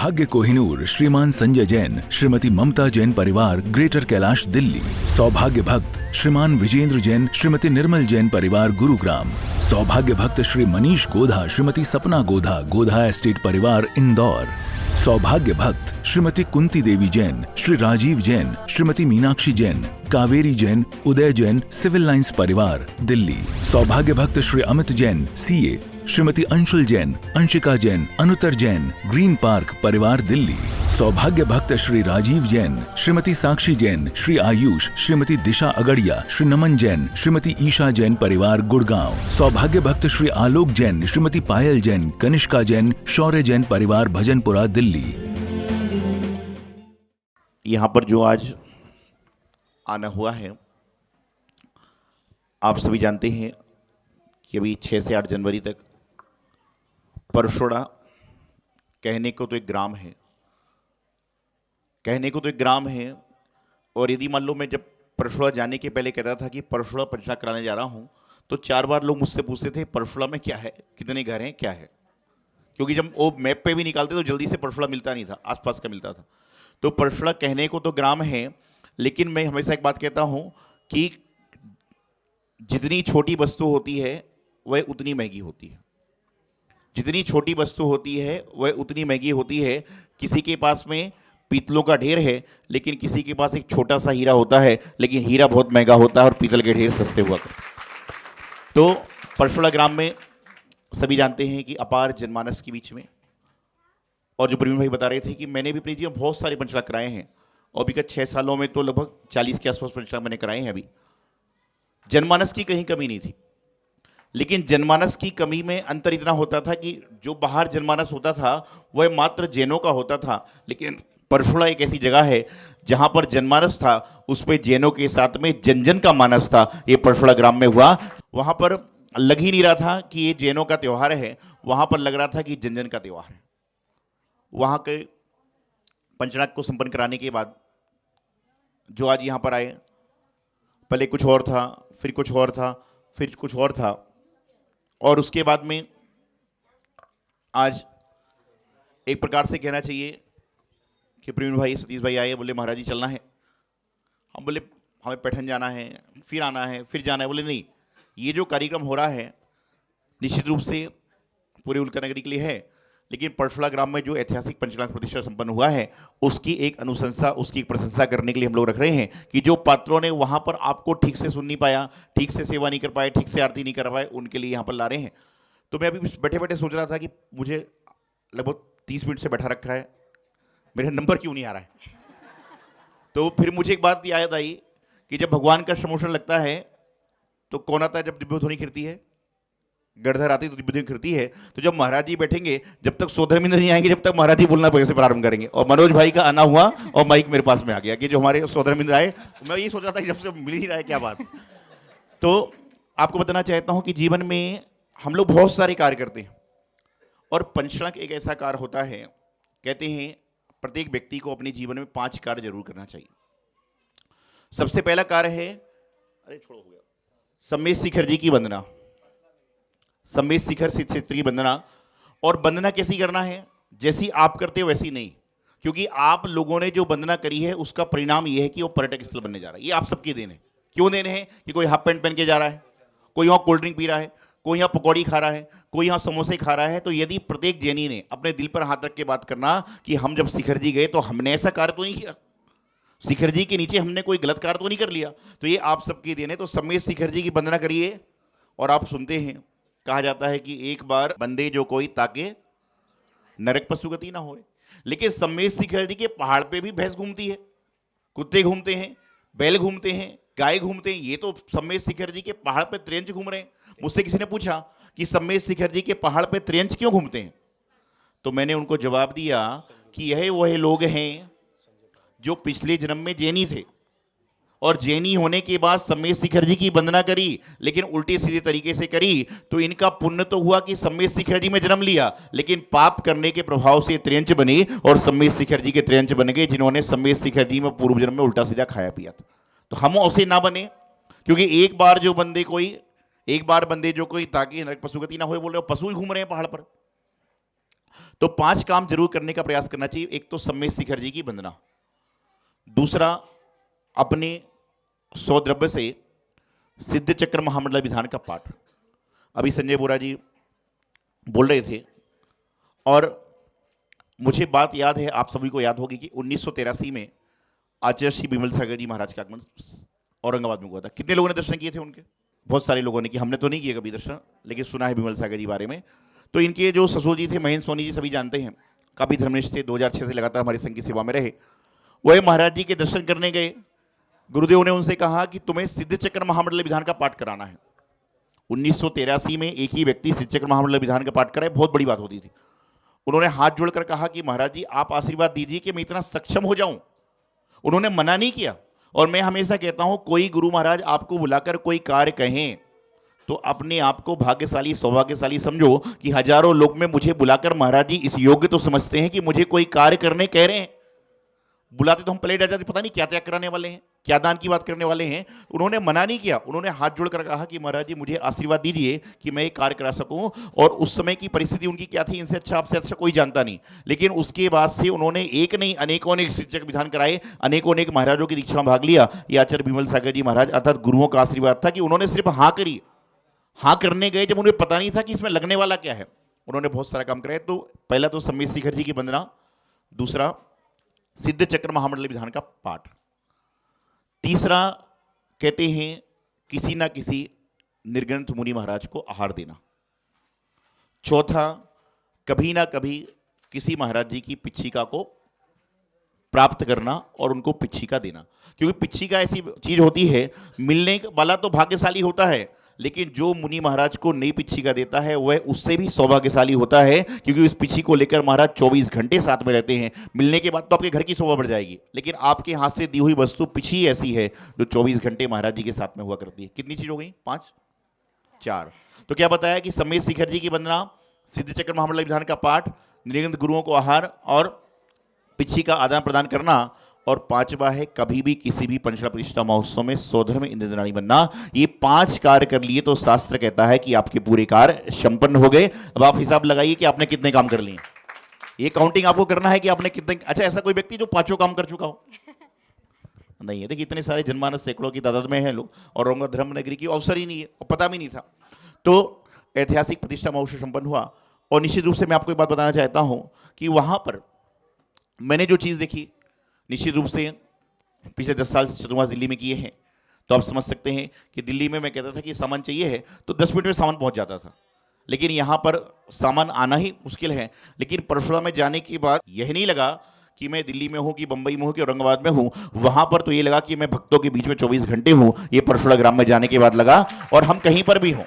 सौभाग्य कोहिनूर श्रीमान संजय जैन, श्रीमती ममता जैन परिवार, ग्रेटर कैलाश, दिल्ली। सौभाग्य भक्त श्रीमान विजेंद्र जैन, श्रीमती निर्मल जैन परिवार, गुरुग्राम। सौभाग्य भक्त श्री मनीष गोधा, श्रीमती सपना गोधा, गोधा एस्टेट परिवार, इंदौर। सौभाग्य भक्त श्रीमती कुंती देवी जैन, श्री राजीव जैन, श्रीमती मीनाक्षी जैन, कावेरी जैन, उदय जैन, सिविल लाइंस परिवार, दिल्ली। सौभाग्य भक्त Shri Amit Jain, CA, Shrimati Anshul Jain, Anshika Jain, Anuttar Jain, green park परिवार, दिल्ली। सौभाग्य भक्त श्री राजीव जैन, श्रीमती साक्षी जैन, श्री आयुष, श्रीमती दिशा अगड़िया, श्री नमन जैन, श्रीमती ईशा जैन परिवार, गुड़गांव। सौभाग्य भक्त श्री आलोक जैन, श्रीमती पायल जैन, कनिष्का जैन, शौर्य जैन परिवार, भजनपुरा, दिल्ली। यहाँ पर जो आज आना हुआ है, आप सभी जानते हैं कि अभी 6 से 8 जनवरी तक परशोड़ा कहने को तो एक ग्राम है, कहने को तो एक ग्राम है। और यदि मान लो मैं जब परशोड़ा जाने के पहले कहता था कि परशोड़ा पंचनाद कराने जा रहा हूँ, तो 4 बार लोग मुझसे पूछते थे परशोड़ा में क्या है, कितने घर हैं, क्या है। क्योंकि जब वो मैप पे भी निकालते तो जल्दी से परशोड़ा मिलता नहीं था, आसपास का मिलता था। तो परशोड़ा कहने को तो ग्राम है, लेकिन मैं हमेशा एक बात कहता हूँ कि जितनी छोटी वस्तु होती है वह उतनी महंगी होती है। जितनी छोटी वस्तु होती है वह उतनी महंगी होती है। किसी के पास में पीतलों का ढेर है, लेकिन किसी के पास एक छोटा सा हीरा होता है, लेकिन हीरा बहुत महंगा होता है और पीतल के ढेर सस्ते हुआ करते। तो परशोड़ा ग्राम में सभी जानते हैं कि अपार जनमानस के बीच में, और जो प्रवीण भाई बता रहे थे कि मैंने भी अपने जीवन में बहुत सारे पंचनाद कराए हैं, और विगत 6 सालों में तो लगभग 40 के आसपास पंचनाद मैंने कराए हैं। अभी जनमानस की कहीं कमी नहीं थी, लेकिन जनमानस की कमी में अंतर इतना होता था कि जो बाहर जनमानस होता था वह मात्र जैनों का होता था, लेकिन परशोड़ा एक ऐसी जगह है जहां पर जनमानस था उस पर जैनों के साथ में जन जन का मानस था। ये परशोड़ा ग्राम में हुआ। वहां पर लग ही नहीं रहा था कि ये जैनों का त्यौहार है, वहां पर लग रहा था कि जन जन का त्यौहार है। वहां के पंचनाद को संपन्न कराने के बाद जो आज यहाँ पर आए, पहले कुछ और था, फिर कुछ और था, फिर कुछ और था, और उसके बाद में आज एक प्रकार से कहना चाहिए कि प्रवीण भाई, सतीश भाई आए, बोले महाराज जी चलना है। हम बोले हमें पैठन जाना है, फिर आना है, फिर जाना है। बोले नहीं, ये जो कार्यक्रम हो रहा है निश्चित रूप से पूरे उल्का नगरी के लिए है, लेकिन परशोड़ा ग्राम में जो ऐतिहासिक पंचनाद प्रतिष्ठा संपन्न हुआ है उसकी एक अनुशंसा, उसकी एक प्रशंसा करने के लिए हम लोग रख रहे हैं कि जो पात्रों ने वहाँ पर आपको ठीक से सुन नहीं पाया, ठीक से सेवा नहीं कर पाए, ठीक से आरती नहीं कर पाए, उनके लिए यहाँ पर ला रहे हैं। तो मैं अभी बैठे बैठे सोच रहा था कि मुझे लगभग 30 मिनट से बैठा रखा है, मेरा नंबर क्यों नहीं आ रहा है। तो फिर मुझे एक बात याद आई कि जब भगवान का समोषण लगता है तो कौन आता है? जब दिव्य ध्वनि खिरती है, गढ़धर आती तो दिव्य ध्वनि खिरती है। तो जब महाराज जी बैठेंगे, जब तक सोधर्मिंद्र नहीं आएंगे, जब तक महाराज जी बोलना कैसे प्रारंभ करेंगे। और मनोज भाई का आना हुआ और माइक मेरे पास में आ गया कि जो हमारे सोधर्मिंद्र आए। मैं ये सोच रहा था कि जब से मिल ही रहा है, क्या बात। तो आपको बताना चाहता हूं कि जीवन में हम लोग बहुत सारे कार्य करते हैं, और पंचनाद एक ऐसा कार्य होता है, कहते हैं प्रत्येक व्यक्ति को अपने जीवन में 5 कार्य जरूर करना चाहिए। सबसे पहला कार्य है, अरे छोड़ो हो गया, सम्मेद शिखर जी की वंदना। सम्मेद शिखर क्षेत्र की वंदना। और वंदना कैसी करना है? जैसी आप करते हो वैसी नहीं, क्योंकि आप लोगों ने जो वंदना करी है उसका परिणाम यह है कि वो पर्यटक स्थल बनने जा रहा है। ये आप सबकी देन है। क्यों देन है? कि कोई हाफ पैंट पहन के जा रहा है, कोई वहाँ कोल्ड ड्रिंक पी रहा है, कोई यहाँ पकौड़ी खा रहा है, कोई यहाँ समोसे खा रहा है। तो यदि प्रत्येक जैनी ने अपने दिल पर हाथ रख के बात करना कि हम जब शिखर जी गए तो हमने ऐसा कार्य तो नहीं किया, शिखर जी के नीचे हमने कोई गलत कार्य तो नहीं कर लिया, तो ये आप सबकी देन है। तो सम्मेद शिखर जी की वंदना करिए। और आप सुनते हैं, कहा जाता है कि एक बार बंदे जो कोई ताके नरक पशुगति ना होए। लेकिन सम्मेद शिखर जी के पहाड़ पे भी भैंस घूमती है, कुत्ते घूमते हैं, बैल घूमते हैं, गाय घूमते हैं। ये तो सम्मेद शिखर जी के पहाड़ पे त्रियंच घूम रहे हैं। मुझसे किसी ने पूछा कि सम्मेद शिखर जी के पहाड़ पे त्रियंच क्यों घूमते हैं, तो मैंने उनको जवाब दिया कि यह वह लोग हैं जो पिछले जन्म में जैनी थे, और जैनी होने के बाद सम्मेद शिखर जी की वंदना करी, लेकिन उल्टे सीधे तरीके से करी। तो इनका पुण्य तो हुआ कि सम्मेद शिखर जी में जन्म लिया, लेकिन पाप करने के प्रभाव से त्रियंच बने, और सम्मेद शिखर जी के त्रियंच बन गए जिन्होंने सम्मेद शिखर जी में पूर्व जन्म में उल्टा सीधा खाया पिया था। तो हम उसे ना बने, क्योंकि एक बार बंदे जो कोई ताकि नरक पशुगति ना हो, बोल रहे हो, पशु ही घूम रहे हैं पहाड़ पर। तो 5 काम जरूर करने का प्रयास करना चाहिए। एक तो सम्मेद शिखर जी की वंदना, दूसरा अपने सौद्रव्य से सिद्ध चक्र महामंडल विधान का पाठ। अभी संजय बोरा जी बोल रहे थे और मुझे बात याद है, आप सभी को याद होगी कि 1983 में आचार्य श्री बिमल सागर जी महाराज का आगमन औरंगाबाद में हुआ था। कितने लोगों ने दर्शन किए थे उनके? बहुत सारे लोगों ने किए। हमने तो नहीं किए कभी दर्शन, लेकिन सुना है बिमल सागर जी बारे में। तो इनके जो ससुर जी थे महेंद्र सोनी जी, सभी जानते हैं, काफी धर्मनिष्ठ थे, 2006 से लगातार हमारे संघ की सेवा में रहे। वह महाराज जी के दर्शन करने गए। गुरुदेव ने उनसे कहा कि तुम्हें सिद्ध चक्र महामंडल विधान का पाठ कराना है। 1983 में एक ही व्यक्ति सिद्ध चक्र महामंडल विधान का पाठ कराए, बहुत बड़ी बात होती थी। उन्होंने हाथ जोड़कर कहा कि महाराज जी आप आशीर्वाद दीजिए कि मैं इतना सक्षम हो जाऊं। उन्होंने मना नहीं किया। और मैं हमेशा कहता हूं, कोई गुरु महाराज आपको बुलाकर कोई कार्य कहें तो अपने आप को भाग्यशाली, सौभाग्यशाली समझो कि हजारों लोग में मुझे बुलाकर महाराज जी इस योग्य तो समझते हैं कि मुझे कोई कार्य करने कह रहे हैं। बुलाते तो हम पलट आ जाते, पता नहीं क्या त्याग कराने वाले हैं, क्या दान की बात करने वाले हैं। उन्होंने मना नहीं किया। उन्होंने हाथ जोड़कर कहा कि महाराज जी मुझे आशीर्वाद दीजिए कि मैं ये कार्य करा सकूं। और उस समय की परिस्थिति उनकी क्या थी, इनसे अच्छा आपसे अच्छा कोई जानता नहीं। लेकिन उसके बाद से उन्होंने एक नहीं अनेकों अनेक शिक्षक विधान कराए, अनेकों अनेक महाराजों की दीक्षा में भाग लिया। ये आचार्य बिमल सागर जी महाराज अर्थात गुरुओं का आशीर्वाद था कि उन्होंने सिर्फ हाँ करी। हाँ करने गए जब उन्हें पता नहीं था कि इसमें लगने वाला क्या है। उन्होंने बहुत सारा काम कराया। तो पहला तो सम्मेद शिखर जी की वंदना, दूसरा सिद्ध चक्र महामंडल विधान का पाठ, तीसरा कहते हैं किसी ना किसी निर्ग्रंथ मुनि महाराज को आहार देना, चौथा कभी ना कभी किसी महाराज जी की पिच्छिका को प्राप्त करना और उनको पिच्छिका देना। क्योंकि पिच्छिका ऐसी चीज होती है, मिलने वाला तो भाग्यशाली होता है, लेकिन जो मुनि महाराज को नई पिच्छिका देता है वह उससे भी सौभाग्यशाली होता है। क्योंकि उस पिच्छी को लेकर महाराज 24 घंटे साथ में रहते हैं। मिलने के बाद तो आपके घर की शोभा बढ़ जाएगी, लेकिन आपके हाथ से दी हुई वस्तु पिच्छी ऐसी है जो 24 घंटे महाराज जी के साथ में हुआ करती है। कितनी चीज हो गई? 5, 4। तो क्या बताया कि सम्मेद शिखर जी की वंदना, सिद्ध चक्र महामंडल विधान का पाठ, निर्ग्रंथ गुरुओं को आहार और पिच्छी का आदान प्रदान करना, और 5वां है कभी भी किसी भी पंचला प्रतिष्ठा महोत्सव में सौधर्म इंद्रदानी बनना। ये 5 कार्य कर लिए तो शास्त्र कहता है कि आपके पूरे कार्य संपन्न हो गए। अब आप हिसाब लगाइए कि आपने कितने काम कर लिए। ये काउंटिंग आपको करना है कि आपने कितने। अच्छा, ऐसा कोई व्यक्ति जो 5 काम कर चुका हो? नहीं है। देखिए इतने सारे जनमानस सैकड़ों की तादाद में है लोग, और औरंगाबाद धर्म नगरी की अवसर ही नहीं है और पता भी नहीं था। तो ऐतिहासिक प्रतिष्ठा महोत्सव संपन्न हुआ। और निश्चित रूप से मैं आपको एक बात बताना चाहता हूं कि वहां पर मैंने जो चीज देखी, निश्चित रूप से पिछले 10 साल से चतुर्मास दिल्ली में किए हैं, तो आप समझ सकते हैं कि दिल्ली में मैं कहता था कि सामान चाहिए है तो 10 मिनट में सामान पहुंच जाता था, लेकिन यहाँ पर सामान आना ही मुश्किल है। लेकिन परशुराम में जाने के बाद यह नहीं लगा कि मैं दिल्ली में हूँ कि बंबई में हूँ कि औरंगाबाद में हूँ। वहाँ पर तो ये लगा कि मैं भक्तों के बीच में 24 घंटे हूँ। ये परशुराम ग्राम में जाने के बाद लगा। और हम कहीं पर भी हों,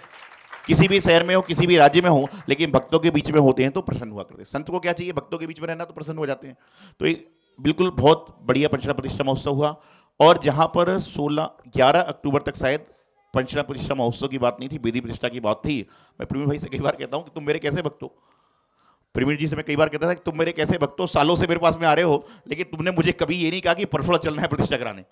किसी भी शहर में हो, किसी भी राज्य में हो, लेकिन भक्तों के बीच में होते हैं तो प्रसन्न हुआ करते हैं। संत को क्या चाहिए? भक्तों के बीच में रहना, तो प्रसन्न हो जाते हैं। तो ये बिल्कुल बहुत बढ़िया पंचला प्रतिष्ठा महोत्सव हुआ। और जहां पर 11 अक्टूबर तक शायद पंचला प्रतिष्ठा महोत्सव की बात नहीं थी, विधि प्रतिष्ठा की बात थी। मैं प्रवीण भाई से कई बार कहता हूं कि तुम मेरे कैसे भक्त हो। प्रवीण जी से मैं कई बार कहता था कि तुम मेरे कैसे भक्त हो, सालों से मेरे पास में आ रहे हो, लेकिन तुमने मुझे कभी ये नहीं कहा कि परसों चलना है प्रतिष्ठा कराने।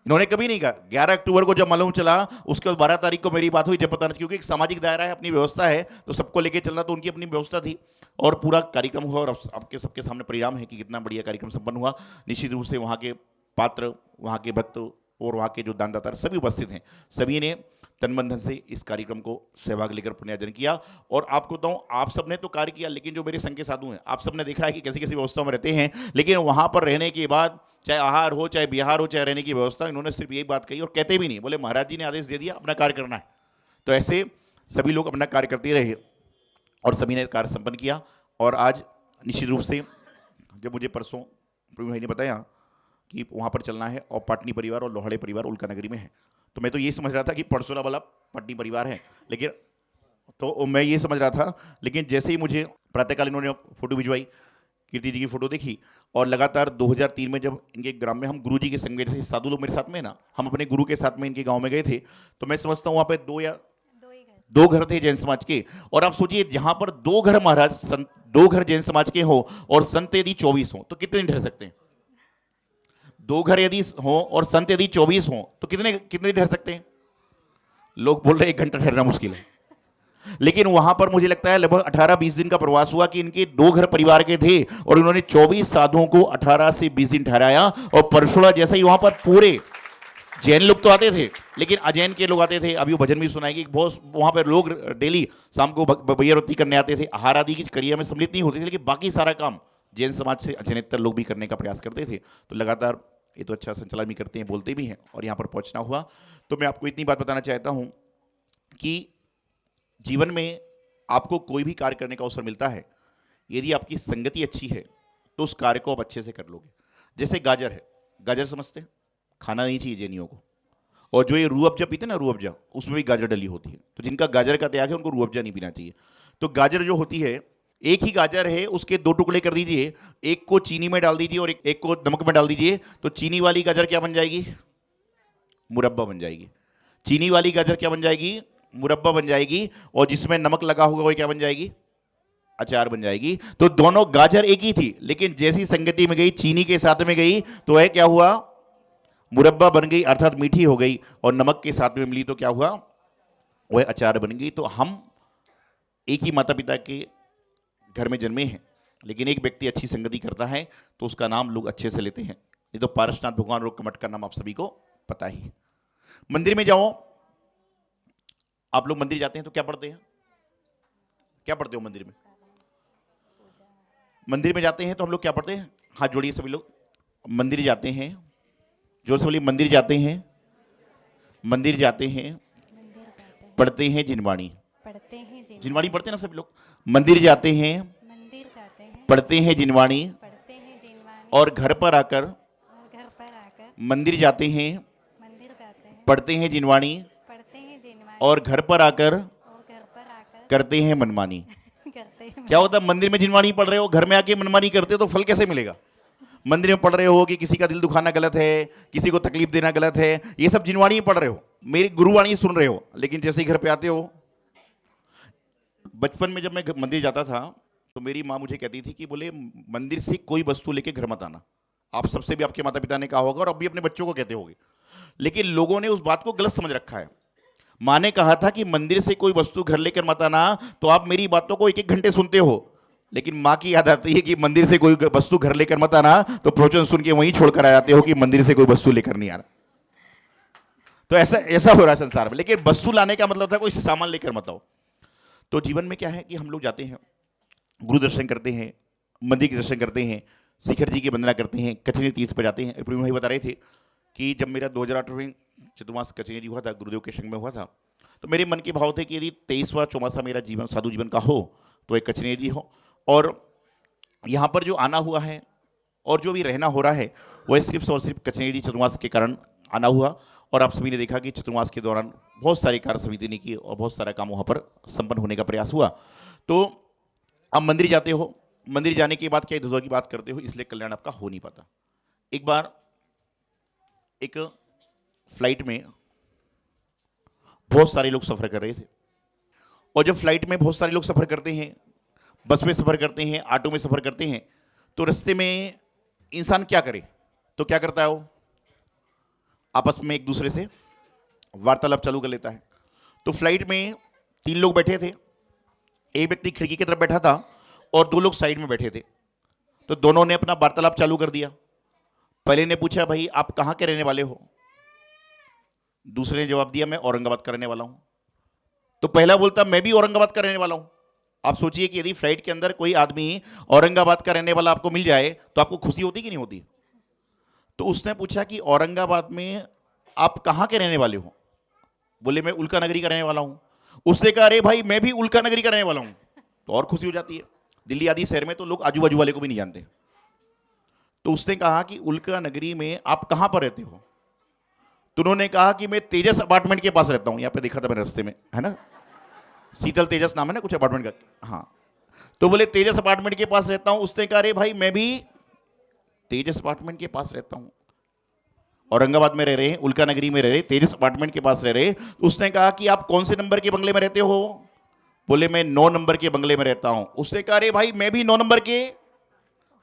इन्होंने कभी नहीं कहा। 11 अक्टूबर को जब मालूम चला, उसके बाद 12 तारीख को मेरी बात हुई, जब पता नहीं, क्योंकि एक सामाजिक दायरा है, अपनी व्यवस्था है, तो सबको लेके चलना तो उनकी अपनी व्यवस्था थी। और पूरा कार्यक्रम हुआ और आपके सबके सामने परिणाम है कि कितना बढ़िया कार्यक्रम संपन्न हुआ। निश्चित रूप से वहाँ के पात्र, वहाँ के भक्त और वहाँ के जो दानदाता सभी उपस्थित हैं, सभी ने तन मन धन से इस कार्यक्रम को सहभाग लेकर पुण्यार्जन किया। और आपको बताऊं, आप सबने तो कार्य किया, लेकिन जो मेरे संघ के साधु हैं, आप सबने देखा है कि कैसी कैसी व्यवस्था में रहते हैं, लेकिन वहाँ पर रहने के बाद चाहे आहार हो, चाहे बिहार हो, चाहे रहने की व्यवस्था, इन्होंने सिर्फ यही बात कही और कहते भी नहीं, बोले महाराज जी ने आदेश दे दिया, अपना कार्य करना है। तो ऐसे सभी लोग अपना कार्य करते रहे और सभी ने कार्य संपन्न किया। और आज निश्चित रूप से जब मुझे परसों प्रवीण भाई ने बताया कि वहाँ पर चलना है और पाटनी परिवार और लोहाड़े परिवार उल्का नगरी में है, तो मैं तो ये समझ रहा था कि परसोला वाला पाटनी परिवार है, लेकिन तो मैं ये समझ रहा था। लेकिन जैसे ही मुझे प्रातःकाल इन्होंने फोटो भिजवाई, कीर्ति जी की फोटो देखी, और लगातार 2003 में जब इनके ग्राम में हम गुरु जी के संग में, जैसे साधु लोग मेरे साथ में ना, हम अपने गुरु के साथ में इनके गांव में गए थे, तो मैं समझता हूँ वहाँ पे 2 घर थे जैन समाज के। और आप सोचिए जहां पर 2 घर महाराज 2 घर जैन समाज के हो और संत यदि 24 हो तो कितने ठहर सकते हैं? 2 घर यदि हो और संत यदि 24 हो तो कितने ठहर सकते हैं? लोग बोल रहे 1 घंटा ठहरना मुश्किल है। लेकिन वहां पर मुझे लगता है लगभग 18-20 दिन का प्रवास हुआ कि इनके 2 घर परिवार के थे और उन्होंने 24 साधुओं को 18 से 20 दिन ठहराया। और परशुड़ा जैसे ही वहां पर पूरे जैन लोग तो आते थे, लेकिन अजैन के लोग आते थे। अभी वो भजन भी सुनाएगी, बहुत वहां पर लोग डेली शाम को भैया रोटी करने आते थे, आहार आदि की क्रिया में सम्मिलित नहीं होते थे, लेकिन बाकी सारा काम जैन समाज से अजैनेतर लोग भी करने का प्रयास करते थे। तो लगातार ये तो अच्छा संचालन भी करते हैं, बोलते भी हैं, और यहाँ पर पहुंचना हुआ। तो मैं आपको इतनी बात बताना चाहता हूं कि जीवन में आपको कोई भी कार्य करने का अवसर मिलता है, यदि आपकी संगति अच्छी है तो उस कार्य को आप अच्छे से कर लोगे। जैसे गाजर है, गाजर समझते हैं, खाना नहीं चाहिए जैनियों को। और जो ये रूह अफ़ज़ा पीते हैं ना, रूह अफ़ज़ा, उसमें भी गाजर डली होती है। तो जिनका गाजर का त्याग है उनको रूह अफ़ज़ा नहीं पीना चाहिए। तो गाजर जो होती है, एक ही गाजर है, उसके 2 टुकड़े कर दीजिए, एक को चीनी में डाल दीजिए और एक को नमक में डाल दीजिए, तो चीनी वाली गाजर क्या बन जाएगी? मुरब्बा बन जाएगी। चीनी वाली गाजर क्या बन जाएगी? मुरब्बा बन जाएगी। और जिसमें नमक लगा होगा वो क्या बन जाएगी? अचार बन जाएगी। तो दोनों गाजर एक ही थी, लेकिन जैसी संगति में गई, चीनी के साथ में गई, तो वह क्या हुआ? मुरब्बा बन गई, अर्थात मीठी हो गई। और नमक के साथ में मिली तो क्या हुआ? वह अचार बन गई। तो हम एक ही माता पिता के घर में जन्मे हैं, लेकिन एक व्यक्ति अच्छी संगति करता है तो उसका नाम लोग अच्छे से लेते हैं। ये तो पारसनाथ भगवान रोक कमठ का नाम आप सभी को पता ही है। मंदिर में जाओ, आप लोग मंदिर जाते हैं तो क्या पढ़ते हैं? क्या पढ़ते हो मंदिर में? मंदिर में जाते हैं तो हम लोग क्या पढ़ते हैं? हाथ जोड़िए सभी लोग। मंदिर जाते हैं, जोर से बोलिए, मंदिर जाते हैं, मंदिर जाते हैं, पढ़ते हैं जिनवाणी। जिनवाणी पढ़ते हैं ना सभी लोग? मंदिर जाते हैं, पढ़ते हैं जिनवाणी, और घर पर आकर मंदिर जाते हैं, पढ़ते हैं जिनवाणी, और घर पर आकर करते हैं मनमानी। क्या होता है? मंदिर में जिनवाणी पढ़ रहे हो, घर में आके मनमानी करते हो, तो फल कैसे मिलेगा? मंदिर में पढ़ रहे हो कि किसी का दिल दुखाना गलत है, किसी को तकलीफ देना गलत है, ये सब जिनवाणी पढ़ रहे हो, मेरी गुरुवाणी सुन रहे हो, लेकिन जैसे ही घर पे आते हो। बचपन में जब मैं मंदिर जाता था तो मेरी माँ मुझे कहती थी कि बोले मंदिर से कोई वस्तु लेके घर मत आना। आप सबसे भी आपके माता पिता ने कहा होगा और अब भी अपने बच्चों को कहते होंगे, लेकिन लोगों ने उस बात को गलत समझ रखा है। माँ ने कहा था कि मंदिर से कोई वस्तु घर लेकर मत आना, तो आप मेरी बातों को 1-1 घंटे सुनते हो, लेकिन माँ की याद आती है कि मंदिर से कोई वस्तु घर लेकर मत आना, तो प्रवचन सुन के वहीं छोड़कर आ जाते हो कि मंदिर से कोई वस्तु लेकर नहीं आना। तो ऐसा हो रहा है संसार में। लेकिन वस्तु लाने का मतलब था कोई सामान लेकर मत आओ। तो जीवन में क्या है कि हम लोग जाते हैं, गुरु दर्शन करते हैं, मंदिर के दर्शन करते हैं, शिखर जी की वंदना करते हैं, कचरी तीर्थ पर जाते हैं। प्रवीण भाई बता रहे थे कि जब मेरा 2008 में चतुर्मास कचरी जी हुआ था, गुरुदेव के संग में हुआ था, तो मेरे मन के भाव थे कि यदि 23वां चौमासा मेरा जीवन साधु जीवन का हो तो एक कचरी जी हो। और यहाँ पर जो आना हुआ है और जो भी रहना हो रहा है वह सिर्फ और सिर्फ कचरी जी चतुर्मास के कारण आना हुआ। और आप सभी ने देखा कि चतुर्मास के दौरान बहुत सारी कार्य समिति ने की और बहुत सारा काम वहाँ पर संपन्न होने का प्रयास हुआ। तो आप मंदिर जाते हो, मंदिर जाने के बाद क्या इधर की बात करते हो, इसलिए कल्याण आपका हो नहीं पाता। एक बार एक फ्लाइट में बहुत सारे लोग सफ़र कर रहे थे, और जब फ्लाइट में बहुत सारे लोग सफ़र करते हैं, बस में सफ़र करते हैं, ऑटो में सफ़र करते हैं, तो रास्ते में इंसान क्या करे? तो क्या करता है? वो आपस में एक दूसरे से वार्तालाप चालू कर लेता है। तो फ्लाइट में 3 लोग बैठे थे, एक व्यक्ति खिड़की की तरफ बैठा था और 2 लोग साइड में बैठे थे। तो दोनों ने अपना वार्तालाप चालू कर दिया। पहले ने पूछा, भाई आप कहाँ के रहने वाले हो? दूसरे ने जवाब दिया, मैं औरंगाबाद का रहने वाला हूं। तो पहला बोलता, मैं भी औरंगाबाद का रहने वाला हूं। आप सोचिए कि यदि फ्लाइट के अंदर कोई आदमी औरंगाबाद का रहने वाला आपको मिल जाए तो आपको खुशी होती कि नहीं होती? तो उसने पूछा कि औरंगाबाद में आप कहाँ के रहने वाले हो? बोले मैं उल्का नगरी का रहने वाला हूं। उसने कहा, अरे भाई मैं भी उल्का नगरी का रहने वाला हूं। तो और खुशी हो जाती है। दिल्ली आदि शहर में तो लोग आजू बाजू वाले को भी नहीं जानते। तो उसने कहा कि उल्का नगरी में आप कहां पर रहते हो? तो उन्होंने कहा कि मैं तेजस अपार्टमेंट के पास रहता हूं। यहां पे देखा था मैंने रास्ते में, है ना, शीतल तेजस नाम है ना कुछ अपार्टमेंट का। हाँ, तो बोले तेजस अपार्टमेंट के पास रहता हूं। उसने कहा, अरे भाई मैं भी तेजस अपार्टमेंट के पास रहता हूं। औरंगाबाद में रह रहे हैं, उल्का नगरी में रह रहे, तेजस अपार्टमेंट के पास रह रहे। उसने कहा कि आप कौन से नंबर के बंगले में रहते हो? बोले मैं 9 नंबर के बंगले में रहता हूं। उसने कहा, अरे भाई मैं भी 9 नंबर के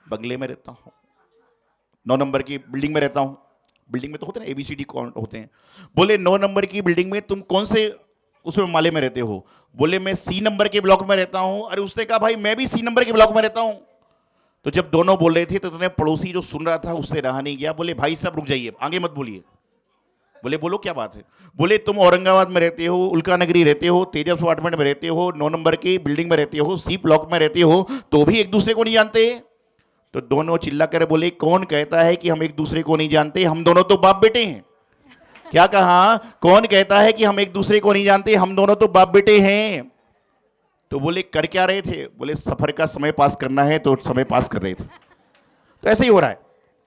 बंगले में रहता हूं, 9 नंबर की बिल्डिंग में रहता हूं। बिल्डिंग में तो होते हैं ना ABCD कौन होते हैं। बोले 9 नंबर की बिल्डिंग में तुम कौन से उसमें माले में रहते हो? बोले मैं सी नंबर के ब्लॉक में रहता हूं। अरे उसने कहा भाई मैं भी सी नंबर के ब्लॉक में रहता हूं। तो जब दोनों बोल रहे थे तो उन्हें पड़ोसी जो सुन रहा था उससे रहा नहीं गया। बोले भाई साहब रुक जाइए, आगे मत बोलिए। बोले बोलो क्या बात है? बोले तुम औरंगाबाद में रहते हो, उल्का नगरी रहते हो, तेजस अपार्टमेंट में रहते हो, 9 नंबर की बिल्डिंग में रहते हो, सी ब्लॉक में रहते हो, तो भी एक दूसरे को नहीं जानते? तो दोनों चिल्ला कर बोले कौन कहता है कि हम एक दूसरे को नहीं जानते, हम दोनों तो बाप बेटे हैं। क्या कहा? कौन कहता है कि हम एक दूसरे को नहीं जानते, हम दोनों तो बाप बेटे हैं। तो बोले कर क्या रहे थे? बोले सफर का समय पास करना है तो समय पास कर रहे थे। तो ऐसे ही हो रहा है,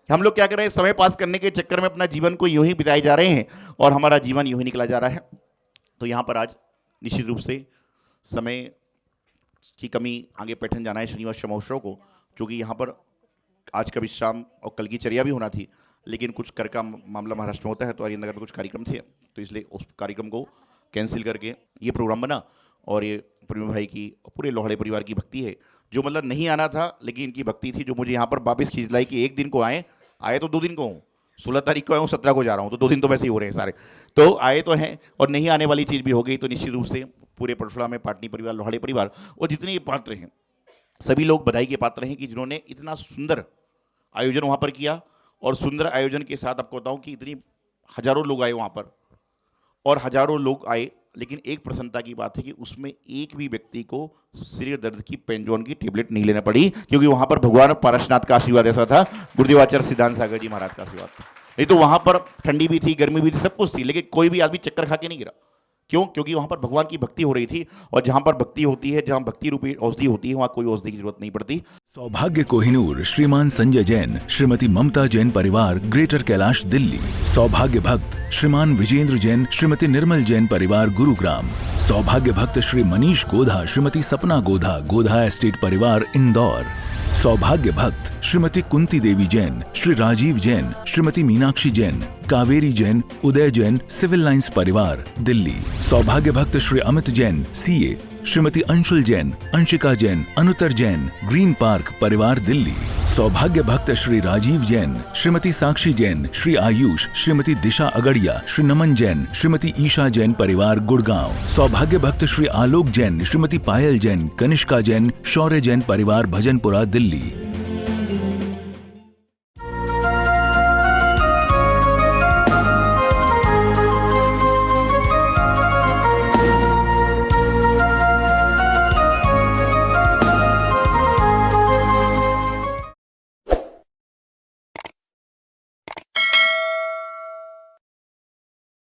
हम लोग क्या कर रहे हैं, समय पास करने के चक्कर में अपना जीवन को यूं ही बिताए जा रहे हैं और हमारा जीवन यूं ही निकला जा रहा है। तो यहाँ पर आज निश्चित रूप से समय की कमी आगे पैठन जाना है शनिवार श्रमोत्सव को, क्योंकि यहाँ पर आज का विश्राम और कल की चर्या भी होना थी, लेकिन कुछ कर का मामला महाराष्ट्र में होता है तो अरिंदनगर में कुछ कार्यक्रम थे, तो इसलिए उस कार्यक्रम को कैंसिल करके ये प्रोग्राम बना। और ये प्रेम भाई की पूरे लोहाड़े परिवार की भक्ति है, जो मतलब नहीं आना था लेकिन इनकी भक्ति थी, जो मुझे यहाँ पर वापस खींच लाई कि एक दिन को आए तो 2 दिन को हूँ, 16 तारीख को आया हूँ, 17 को जा रहा हूँ, तो 2 दिन तो वैसे ही हो रहे हैं सारे, तो आए तो हैं और नहीं आने वाली चीज़ भी हो गई। तो निश्चित रूप से पूरे परशुराम में पाटनी परिवार, लोहाड़े परिवार और जितने ये पात्र हैं सभी लोग बधाई के पात्र हैं कि जिन्होंने इतना सुंदर आयोजन वहाँ पर किया। और सुंदर आयोजन के साथ आपको बताऊँ कि इतनी हजारों लोग आए वहाँ पर और हजारों लोग आए, लेकिन एक प्रसन्नता की बात है कि उसमें एक भी व्यक्ति को सिर दर्द की पेंजोन की टेबलेट नहीं लेना पड़ी, क्योंकि वहां पर भगवान पारसनाथ का आशीर्वाद ऐसा था, गुरुदेवाचार्य सिद्धांत सागर जी महाराज का आशीर्वाद था। नहीं तो वहां पर ठंडी भी थी, गर्मी भी थी, सब कुछ थी, लेकिन कोई भी आदमी चक्कर खा के नहीं गिरा। क्यों? क्योंकि वहां पर भगवान की भक्ति हो रही थी, और जहां पर भक्ति होती है, जहां भक्ति रूपी औषधि होती है, वहां कोई औषधि की जरूरत नहीं पड़ती। सौभाग्य कोहिनूर श्रीमान संजय जैन, श्रीमती ममता जैन परिवार, ग्रेटर कैलाश दिल्ली। सौभाग्य भक्त श्रीमान विजेंद्र जैन, श्रीमती निर्मल जैन परिवार, गुरुग्राम। सौभाग्य भक्त श्री मनीष गोधा, श्रीमती सपना गोधा, गोधा एस्टेट परिवार, इंदौर। सौभाग्य भक्त श्रीमती कुंती देवी जैन, श्री राजीव जैन, श्रीमती मीनाक्षी जैन, कावेरी जैन, उदय जैन, सिविल लाइंस परिवार, दिल्ली। सौभाग्य भक्त Shri Amit Jain, CA, Shrimati Anshul Jain, Anshika Jain, Anuttar Jain, green park परिवार, दिल्ली। सौभाग्य भक्त श्री राजीव जैन, श्रीमती साक्षी जैन, श्री आयुष, श्रीमती दिशा अगड़िया, श्री नमन जैन, श्रीमती ईशा जैन परिवार, गुड़गांव। सौभाग्य भक्त श्री आलोक जैन, श्रीमती पायल जैन, कनिष्का जैन, शौर्य जैन परिवार, भजनपुरा, दिल्ली।